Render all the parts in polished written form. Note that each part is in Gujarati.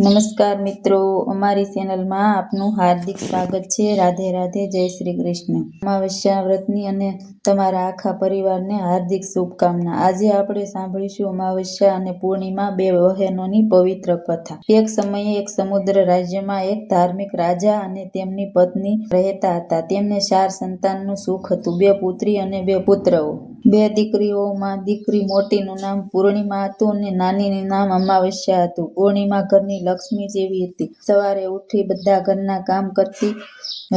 નમસ્કાર મિત્રો, અમારી ચેનલમાં આપનું હાર્દિક સ્વાગત છે. રાધે રાધે, જય શ્રી કૃષ્ણ. અમાવસ્યા વ્રતની અને તમારા આખા પરિવારને હાર્દિક શુભકામના. આજે આપણે સાંભળીશું અમાવસ્યા અને પૂર્ણિમા, બે બહેનોની પવિત્ર કથા. એક સમયે એક સમુદ્ર રાજ્યમાં એક ધાર્મિક રાજા અને તેમની પત્ની રહેતા હતા. તેમને 4 સંતાનનું સુખ હતું, 2 પુત્રી અને 2 પુત્રો. 2 દીકરીઓમાં દીકરી મોટીનું નામ પૂર્ણિમા હતું અને નાનીનું નામ અમાવસ્યા હતું. પૂર્ણિમા ઘરની લક્ષ્મી જેવી હતી. સવારે ઉઠી બધા ઘરના કામ કરતી,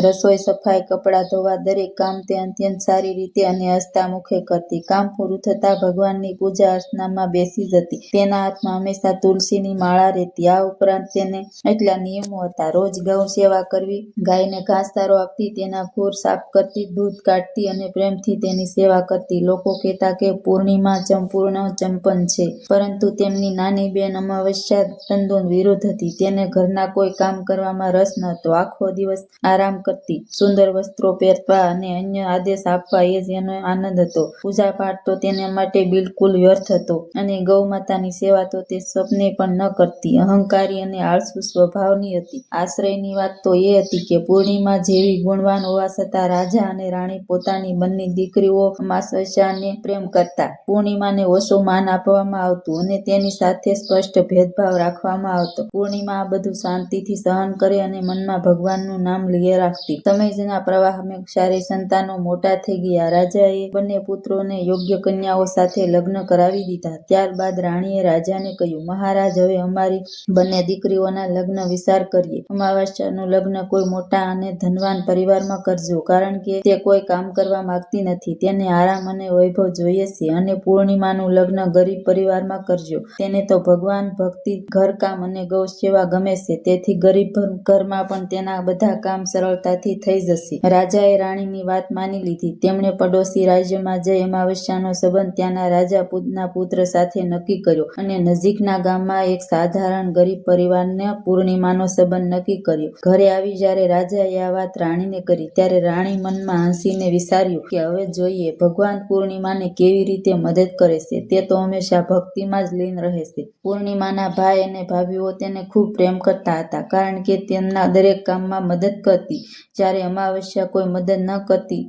રસોઈ, સફાઈ, કપડાં ધોવા, દરેક કામ તે અત્યંત સારી રીતે અને હસતા મુખે કરતી. કામ પૂરું થતાં ભગવાનની પૂજા અર્ચનામાં બેસી જતી. તેના હાથમાં હંમેશા તુલસીની માળા રહેતી. આ ઉપરાંત તેને એટલા નિયમો હતા: રોજ ગૌ સેવા કરવી, ગાયને ઘાસચારો આપતી, તેના ખૂર સાફ કરતી, દૂધ કાઢતી અને પ્રેમથી તેની સેવા કરતી. લોકો કહેતા કે પૂર્ણિમા સંપૂર્ણ ચંપન છે, પરંતુ તેમની નાની બેન અમાવસ્યા તદ્દન વિરુદ્ધ હતી. તેને ઘરના કોઈ કામ કરવામાં રસ નહોતો. આખો દિવસ આરામ કરતી, સુંદર વસ્ત્રો પહેરવા અને અન્ય આદેશ આપવા એ જ એનો આનંદ હતો. પૂજાપાઠ તો તેના માટે બિલકુલ વ્યર્થ હતો અને ગૌમાતાની સેવા તો તે સ્વપ્ને પણ ન કરતી. અહંકારી અને આળસુ સ્વભાવની હતી. આશ્ચર્યની વાત તો એ હતી કે પૂર્ણિમા જેવી ગુણવાન હોવા છતાં રાજા અને રાણી પોતાની બંને દીકરીઓ અમાવસ્યાને પ્રેમ કરતા. પૂર્ણિમાને ઓછું માન આપવામાં આવતું અને તેની સાથે સ્પષ્ટ ભેદભાવ રાખવામાં આવતો. પૂર્ણિમા આ બધું શાંતિથી સહન કરે અને મનમાં ભગવાનનું નામ લીએ રાખતી. સમયના પ્રવાહમાં 4 સંતાનો મોટા થઈ ગયા. રાજાએ બંને પુત્રોને યોગ્ય કન્યાઓ સાથે લગ્ન કરાવી દીધા. ત્યારબાદ રાણીએ રાજાને કહ્યું, મહારાજ, હવે અમારી બંને દીકરીઓના લગ્ન વિચાર કરીએ. અમાવસ્યાનું લગ્ન કોઈ મોટા અને ધનવાન પરિવારમાં કરજો, કારણ કે તે કોઈ કામ કરવા માંગતી નથી. તેને આરામ અને વૈભવ જોઈએ છે. અને પૂર્ણિમાનું લગ્ન ગરીબ પરિવારમાં કરજો. તેને તો ભગવાન, ભક્તિ, ઘરકામ અને ગૌ સેવા ગમે છે. તેથી ગરીબ ઘરમાં પણ તેના બધા કામ સરળતાથી થઈ જશે. રાજાએ રાણીની વાત માની લીધી. તેમણે પડોશી રાજ્યમાં જઈ અમાવસ્યાનો સંબંધ ત્યાંના રાજાના પુત્ર સાથે નક્કી કર્યો અને નજીકના ગામમાં એક સાધારણ ગરીબ પરિવારને પૂર્ણિમાનો સંબંધ નક્કી કર્યો. ઘરે આવી જ્યારે રાજાએ આ વાત રાણીને કરી, ત્યારે રાણી મનમાં હસીને વિચાર્યું કે હવે જોઈએ ભગવાન પૂર્ણિમાને કેવી રીતે મદદ કરે છે. તે તો હંમેશા ભક્તિમાં જ લીન રહે છે. પૂર્ણિમાના ભાઈ અને ભાભીઓ તેને ખૂબ પ્રેમ કરતા હતા, કારણ કે તેમના દરેક કામમાં મદદ કરતી. જ્યારે અમાવસ્યા કોઈ મદદ ન કરતી,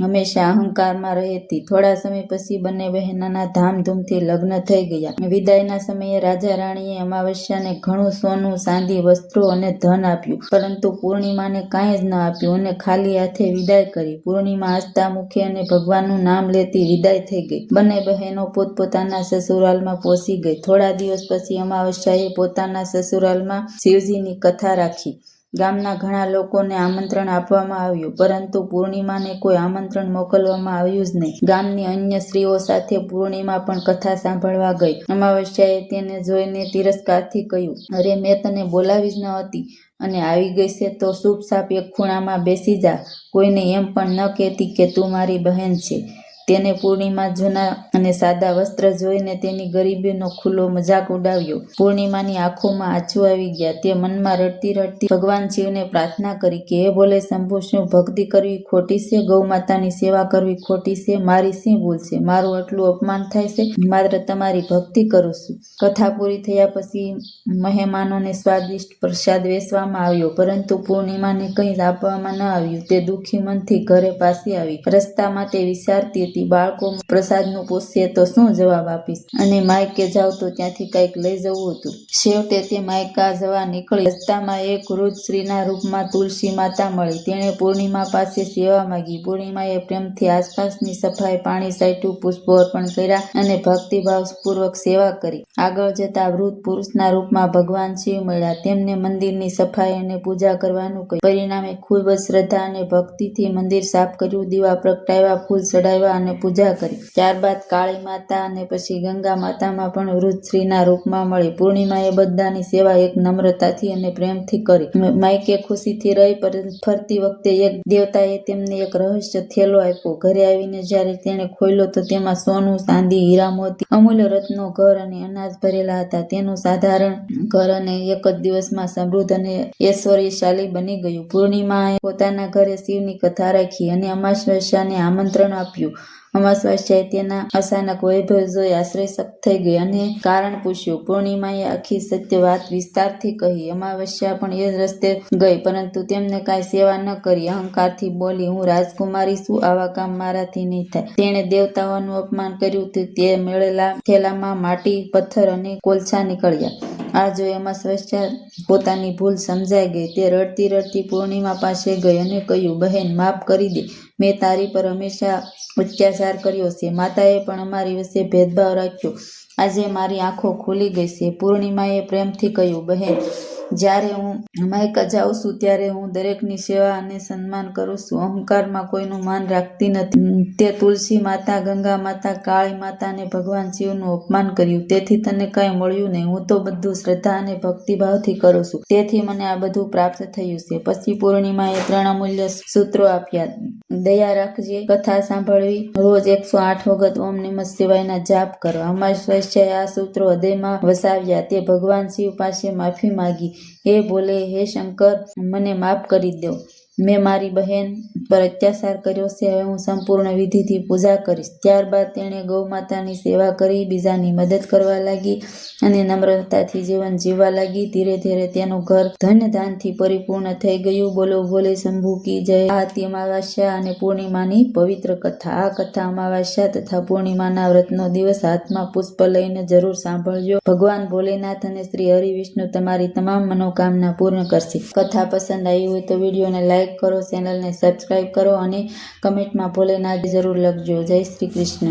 હંમેશા અહંકારમાં રહેતી. થોડા સમય પછી બંને બહેનોના ધામધૂમથી લગ્ન થઈ ગયા. વિદાયના સમયે રાજા રાણીએ અમાવસ્યાને ઘણું સોનું, ચાંદી, વસ્ત્રો અને ધન આપ્યું, પરંતુ પૂર્ણિમાને કાંઈ જ ન આપ્યું અને ખાલી હાથે વિદાય કરી. પૂર્ણિમા હસતા મુખે અને ભગવાનનું નામ લેતી વિદાય થઈ ગઈ. બંને બહેનો પોતપોતાના સસુરાલમાં પહોંચી ગઈ. થોડા દિવસ પછી અમાવસ્યાએ પોતાના સસુરાલમાં શિવજીની કથા રાખી. ગામના ઘણા લોકોને આમંત્રણ આપવામાં આવ્યું, પરંતુ પૂર્ણિમાને કોઈ આમંત્રણ મોકલવામાં આવ્યું જ નહીં. ગામની અન્ય સ્ત્રીઓ સાથે પૂર્ણિમા પણ કથા સાંભળવા ગઈ. અમાવસ્યાએ તેને જોઈને તિરસ્કારથી કહ્યું, અરે, મેં તને બોલાવી જ ન હતી અને આવી ગઈ છે તો ચૂપચાપ એક ખૂણામાં બેસી જા. કોઈને એમ પણ ન કહેતી કે તું મારી બહેન છે. તેને પૂર્ણિમા જૂના અને સાદા વસ્ત્ર જોઈને તેની ગરીબીનો ખુલ્લો મજાક ઉડાવ્યો. પૂર્ણિમાની આંખોમાં આંસુ આવી ગયા. તે મનમાં રડતી રડતી ભગવાન શિવને પ્રાર્થના કરી કે હે ભોલે શંભુ, શું ભક્તિ કરવી ખોટી છે? ગૌમાતાની સેવા કરવી ખોટી છે? મારી શી ભૂલ છે? મારું આટલું અપમાન થાય છે? માત્ર તમારી ભક્તિ કરું છું. કથા પૂરી થયા પછી મહેમાનોને સ્વાદિષ્ટ પ્રસાદ વેચવામાં આવ્યો, પરંતુ પૂર્ણિમાને કંઈ જ આપવામાં ન આવ્યું. તે દુઃખી મનથી ઘરે પાછી આવી. રસ્તામાં તે વિચારતી હતી, બાળકો પ્રસાદનું પૂછશે તો શું જવાબ આપીશ, અને માયકે જાઉં તો ત્યાંથી કંઈક લઈ જવું હતું. છેવટે તે માયકા જવા નીકળી. રસ્તામાં એક વૃદ્ધ સ્ત્રીના રૂપમાં તુલસી માતા મળી. તેણે પૂર્ણિમા પાસે સેવા માંગી. પૂર્ણિમાએ પ્રેમથી આસપાસની સફાઈ, પાણી છાંટ્યું, પુષ્પો અર્પણ કર્યા અને ભક્તિભાવપૂર્વક સેવા કરી. આગળ જતા વૃદ્ધ પુરુષના રૂપમાં ભગવાન શિવ મળ્યા. તેમને મંદિરની સફાઈ અને પૂજા કરવાનું કહ્યું. પરિણામે ખૂબ જ શ્રદ્ધા અને ભક્તિથી મંદિર સાફ કર્યું, દીવા પ્રગટાવ્યા, ફૂલ ચડાવ્યા અને પૂજા કરી. ત્યારબાદ કાળી માતા અને પછી ગંગા માતામાં પણ વૃદ્ધ સ્ત્રીના રૂપમાં મળી. પૂર્ણિમાએ બધાની સેવા એક નમ્રતાથી અને પ્રેમથી કરી. માયકે ખુશીથી રહી, પરંતુ ફરતી વખતે એક દેવતાએ તેમને એક રહસ્ય થેલો આપ્યો. ઘરે આવીને જ્યારે તેણે ખોલ્યો તો તેમાં સોનું, ચાંદી, હીરા, મોતી, અમૂલ્ય રત્નો, ઘર અને અનાજ ભરેલા હતા. તેનું સાધારણ ઘર અને એક જ દિવસમાં સમૃદ્ધ અને ઐશ્વર્યશાળી બની ગયું. પૂર્ણિમાએ પોતાના ઘરે શિવની કથા રાખી અને અમાવસ્યાને આમંત્રણ આપ્યું. અમાવાસ્યાએ તેના અચાનક વૈભવ જોઈ આશ્ચર્યચકિત થઈ ગઈ અને કારણ પૂછ્યું. પૂર્ણિમાએ આખી સત્ય વાત વિસ્તારથી કહી. અમાવસ્યા પણ એ જ રસ્તે ગઈ, પરંતુ તેમને કાંઈ સેવા ન કરી. અહંકારથી બોલી, હું રાજકુમારી છું, આવા કામ મારાથી નહીં થાય. તેણે દેવતાઓનું અપમાન કર્યું. તે મેળેલા થેલામાં માટી, પથ્થર અને કોલસા નીકળ્યા. આ જોઈ અમાવસ્યા પોતાની ભૂલ સમજાઈ ગઈ. તે રડતી રડતી પૂર્ણિમા પાસે ગઈ અને કહ્યું, બહેન, માફ કરી દે. મેં તારી પર હંમેશા અત્યાચાર કર્યો છે. માતાએ પણ અમારી વચ્ચે ભેદભાવ રાખ્યો. આજે મારી આંખો ખુલી ગઈ છે. પૂર્ણિમાએ પ્રેમથી કહ્યું, બહેન, જ્યારે હું માયકા જાઉં છું ત્યારે હું દરેકની સેવા અને સન્માન કરું છું. અહંકારમાં કોઈનું માન રાખતી નથી. તે તુલસી માતા, ગંગા માતા, કાળી માતા અને ભગવાન શિવનું અપમાન કર્યું. તેથી તને કંઈ મળ્યું નહીં. હું તો બધું શ્રદ્ધા અને ભક્તિભાવથી કરું છું. તેથી મને આ બધું પ્રાપ્ત થયું છે. પછી પૂર્ણિમાએ 3 અમૂલ્ય સૂત્રો આપ્યા. દયા રાખજે, કથા સાંભળવી, રોજ 108 વખત ઓમ નમઃ શિવાયના જાપ કરવા. અમાવસ્યાએ આ સૂત્રો હૃદયમાં વસાવ્યા. તે ભગવાન શિવ પાસે માફી માંગી. હે ભોલે, હે શંકર, મને માફ કરી દો. મેં મારી બહેન પર અત્યાચાર કર્યો છે. હવે હું સંપૂર્ણ વિધિથી પૂજા કરીશ. ત્યારબાદ તેણે ગૌમાતાની સેવા કરી, બીજાની મદદ કરવા લાગી અને નમ્રતાથી જીવન જીવવા લાગી. ધીરે ધીરે તેનું ઘર ધન-ધાનથી પરિપૂર્ણ થઈ ગયું. બોલો ભોલે શંભુ કી જય. આ હતી અમાવસ્યા અને પૂર્ણિમાની પવિત્ર કથા. આ કથા અમાવસ્યા તથા પૂર્ણિમાના વ્રતનો દિવસ હાથમાં પુષ્પ લઈને જરૂર સાંભળજો. ભગવાન ભોલેનાથ અને શ્રી હરિ વિષ્ણુ તમારી તમામ મનોકામના પૂર્ણ કરશે. કથા પસંદ આવી હોય તો વિડીયોને લાઈક કરો, ચેનલને સબસ્ક્રાઈબ કરો અને કમેન્ટમાં ભોલેનાથ જરૂર લખજો. જય શ્રી કૃષ્ણ.